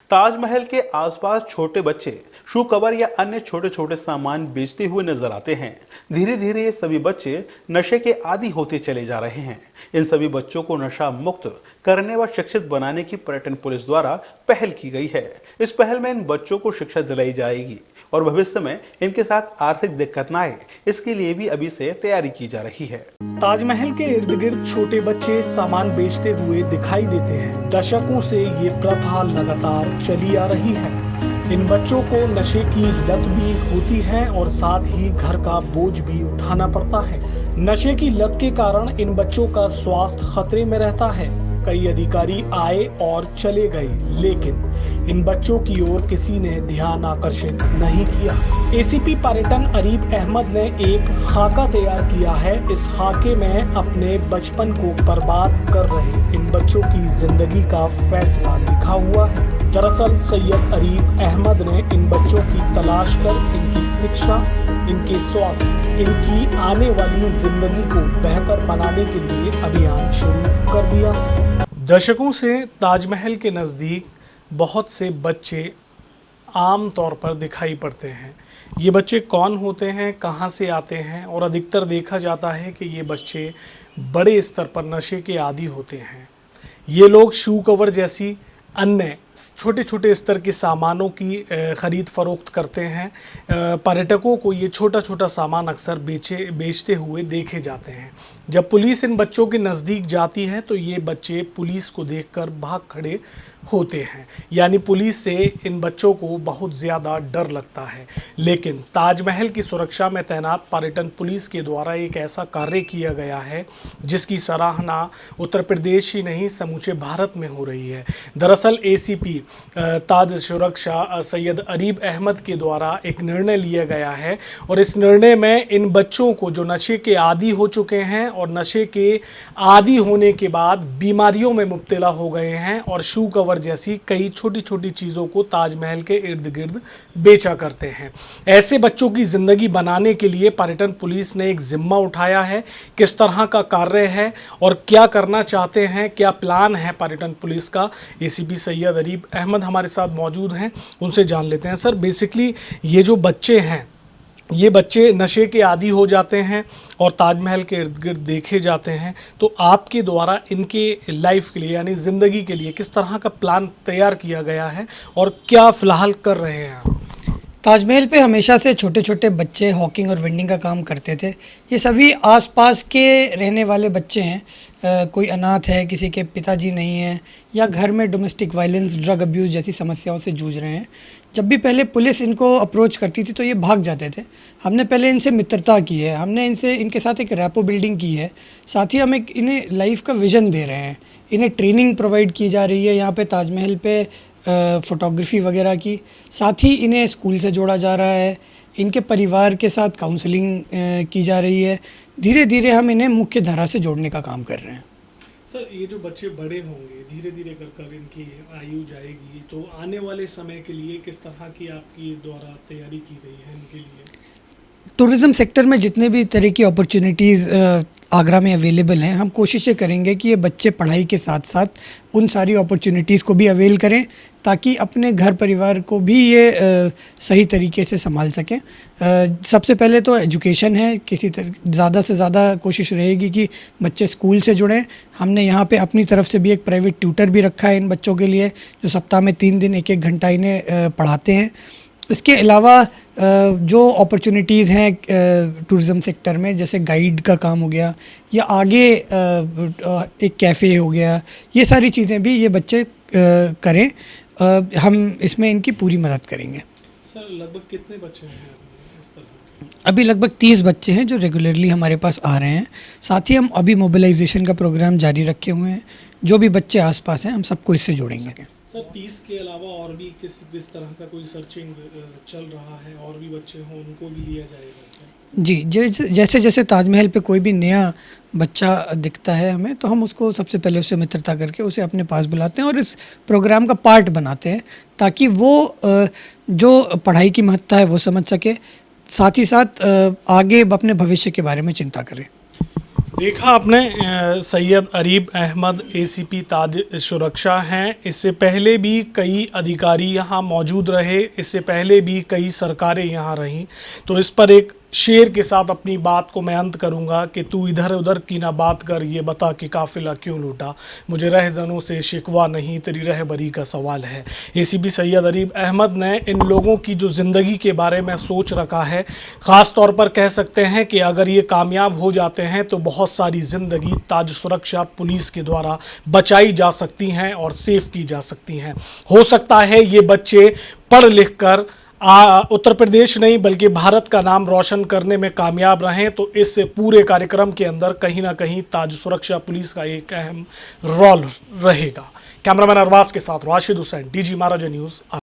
ताजमहल के आसपास छोटे बच्चे शू कवर या अन्य छोटे छोटे सामान बेचते हुए नजर आते हैं। धीरे धीरे ये सभी बच्चे नशे के आदी होते चले जा रहे हैं। इन सभी बच्चों को नशा मुक्त करने व शिक्षित बनाने की पर्यटन पुलिस द्वारा पहल की गई है। इस पहल में इन बच्चों को शिक्षा दिलाई जाएगी और भविष्य में इनके साथ आर्थिक दिक्कत न आए, इसके लिए भी अभी से तैयारी की जा रही है। ताजमहल के इर्द गिर्द छोटे बच्चे सामान बेचते हुए दिखाई देते हैं। दशकों से ये प्रथा लगातार चली आ रही है। इन बच्चों को नशे की लत भी होती है और साथ ही घर का बोझ भी उठाना पड़ता है। नशे की लत के कारण इन बच्चों का स्वास्थ्य खतरे में रहता है। कई अधिकारी आए और चले गए, लेकिन इन बच्चों की ओर किसी ने ध्यान आकर्षित नहीं किया। एसीपी पर्यटन अरीब अहमद ने एक खाका तैयार किया है। इस खाके में अपने बचपन को बर्बाद कर रहे इन बच्चों की जिंदगी का फैसला लिखा हुआ है। दरअसल सैयद अरीब अहमद ने इन बच्चों की तलाश कर इनकी शिक्षा, इनके स्वास्थ्य, इनकी आने वाली जिंदगी को बेहतर बनाने के लिए अभियान शुरू कर दिया। दशकों से ताजमहल के नज़दीक बहुत से बच्चे आम तौर पर दिखाई पड़ते हैं। ये बच्चे कौन होते हैं, कहाँ से आते हैं, और अधिकतर देखा जाता है कि ये बच्चे बड़े स्तर पर नशे के आदी होते हैं। ये लोग शू कवर जैसी अन्य छोटे छोटे स्तर के सामानों की ख़रीद फ़रोख्त करते हैं। पर्यटकों को ये छोटा छोटा सामान अक्सर बेचते हुए देखे जाते हैं। जब पुलिस इन बच्चों के नज़दीक जाती है तो ये बच्चे पुलिस को देखकर भाग खड़े होते हैं, यानी पुलिस से इन बच्चों को बहुत ज़्यादा डर लगता है। लेकिन ताजमहल की सुरक्षा में तैनात पर्यटन पुलिस के द्वारा एक ऐसा कार्य किया गया है जिसकी सराहना उत्तर प्रदेश ही नहीं समूचे भारत में हो रही है। दरअसल एसीपी ताज सुरक्षा सैयद अरीब अहमद के द्वारा एक निर्णय लिया गया है और इस निर्णय में इन बच्चों को जो नशे के आदी हो चुके हैं और नशे के आदी होने के बाद बीमारियों में मुब्तला हो गए हैं और शू कवर जैसी कई छोटी छोटी चीज़ों को ताजमहल के इर्द गिर्द बेचा करते हैं, ऐसे बच्चों की ज़िंदगी बनाने के लिए पर्यटन पुलिस ने एक जिम्मा उठाया है। किस तरह का कार्य है और क्या करना चाहते हैं, क्या प्लान है पर्यटन पुलिस का, एसीपी सैयद अरीब अहमद हमारे साथ मौजूद हैं, उनसे जान लेते हैं। सर, बेसिकली ये जो बच्चे हैं, ये बच्चे नशे के आदी हो जाते हैं और ताजमहल के इर्द गिर्द देखे जाते हैं, तो आपके द्वारा इनके लाइफ के लिए यानी ज़िंदगी के लिए किस तरह का प्लान तैयार किया गया है और क्या फ़िलहाल कर रहे हैं आप? ताजमहल पे हमेशा से छोटे छोटे बच्चे हॉकिंग और वेंडिंग का काम करते थे। ये सभी आसपास के रहने वाले बच्चे हैं। कोई अनाथ है, किसी के पिताजी नहीं है, या घर में डोमेस्टिक वायलेंस, ड्रग अब्यूज़ जैसी समस्याओं से जूझ रहे हैं। जब भी पहले पुलिस इनको अप्रोच करती थी तो ये भाग जाते थे। हमने पहले इनसे मित्रता की है, हमने इनके साथ एक रैपो बिल्डिंग की है। साथ ही हम इन्हें लाइफ का विज़न दे रहे हैं। इन्हें ट्रेनिंग प्रोवाइड की जा रही है यहाँ पे ताजमहल पे फ़ोटोग्राफ़ी वगैरह की। साथ ही इन्हें स्कूल से जोड़ा जा रहा है, इनके परिवार के साथ काउंसलिंग की जा रही है। धीरे धीरे हम इन्हें मुख्य धारा से जोड़ने का काम कर रहे हैं। सर, ये जो बच्चे बड़े होंगे, धीरे धीरे कर इनकी आयु जाएगी, तो आने वाले समय के लिए किस तरह की आपकी द्वारा तैयारी की गई है इनके लिए? टूरिज़्म सेक्टर में जितने भी तरह की अपॉर्चुनिटीज़ आगरा में अवेलेबल हैं, हम कोशिशें करेंगे कि ये बच्चे पढ़ाई के साथ साथ उन सारी अपॉर्चुनिटीज़ को भी अवेल करें ताकि अपने घर परिवार को भी ये सही तरीके से संभाल सकें। सबसे पहले तो एजुकेशन है, किसी तरह ज़्यादा से ज़्यादा कोशिश रहेगी कि बच्चे स्कूल से जुड़ें। हमने यहाँ पे अपनी तरफ से भी एक प्राइवेट ट्यूटर भी रखा है इन बच्चों के लिए, जो सप्ताह में 3 दिन 1-1 घंटा इन्हें पढ़ाते हैं। इसके अलावा जो अपॉर्चुनिटीज़ हैं टूरिज़्म सेक्टर में, जैसे गाइड का काम हो गया या आगे एक कैफ़े हो गया, ये सारी चीज़ें भी ये बच्चे करें। हम इसमें इनकी पूरी मदद करेंगे। सर, लगभग कितने बच्चे हैं इस तरह के? अभी लगभग 30 बच्चे हैं जो रेगुलरली हमारे पास आ रहे हैं। साथ ही हम अभी मोबिलाइजेशन का प्रोग्राम जारी रखे हुए हैं। जो भी बच्चे आसपास हैं हम सबको इससे जोड़ेंगे। सर, 30 के अलावा और भी किस तरह का कोई सर्चिंग चल रहा है, और भी बच्चे हों उनको भी लिया जाएगा? जी, जैसे जैसे ताजमहल पे कोई भी नया बच्चा दिखता है हमें, तो हम उसको सबसे पहले उससे मित्रता करके उसे अपने पास बुलाते हैं और इस प्रोग्राम का पार्ट बनाते हैं ताकि वो जो पढ़ाई की महत्ता है वो समझ सके, साथ ही साथ आगे अपने भविष्य के बारे में चिंता करें। देखा आपने सैयद अरीब अहमद एसीपी ताज सुरक्षा हैं। इससे पहले भी कई अधिकारी यहाँ मौजूद रहे, इससे पहले भी कई सरकारें यहाँ रहीं। तो इस पर एक शेर के साथ अपनी बात को मैं अंत करूंगा कि तू इधर उधर की ना बात कर, ये बता कि काफिला क्यों लूटा। मुझे रहजनों से शिकवा नहीं, तेरी रहबरी का सवाल है। एसीपी सैयद अरीब अहमद ने इन लोगों की जो ज़िंदगी के बारे में सोच रखा है, ख़ास तौर पर कह सकते हैं कि अगर ये कामयाब हो जाते हैं तो बहुत सारी ज़िंदगी ताज सुरक्षा पुलिस के द्वारा बचाई जा सकती हैं और सेफ की जा सकती हैं। हो सकता है ये बच्चे पढ़ लिख कर उत्तर प्रदेश नहीं बल्कि भारत का नाम रोशन करने में कामयाब रहें। तो इस पूरे कार्यक्रम के अंदर कहीं ना कहीं ताज सुरक्षा पुलिस का एक अहम रोल रहेगा। कैमरामैन अरबाज के साथ राशिद हुसैन, डीजी महाराजा न्यूज़।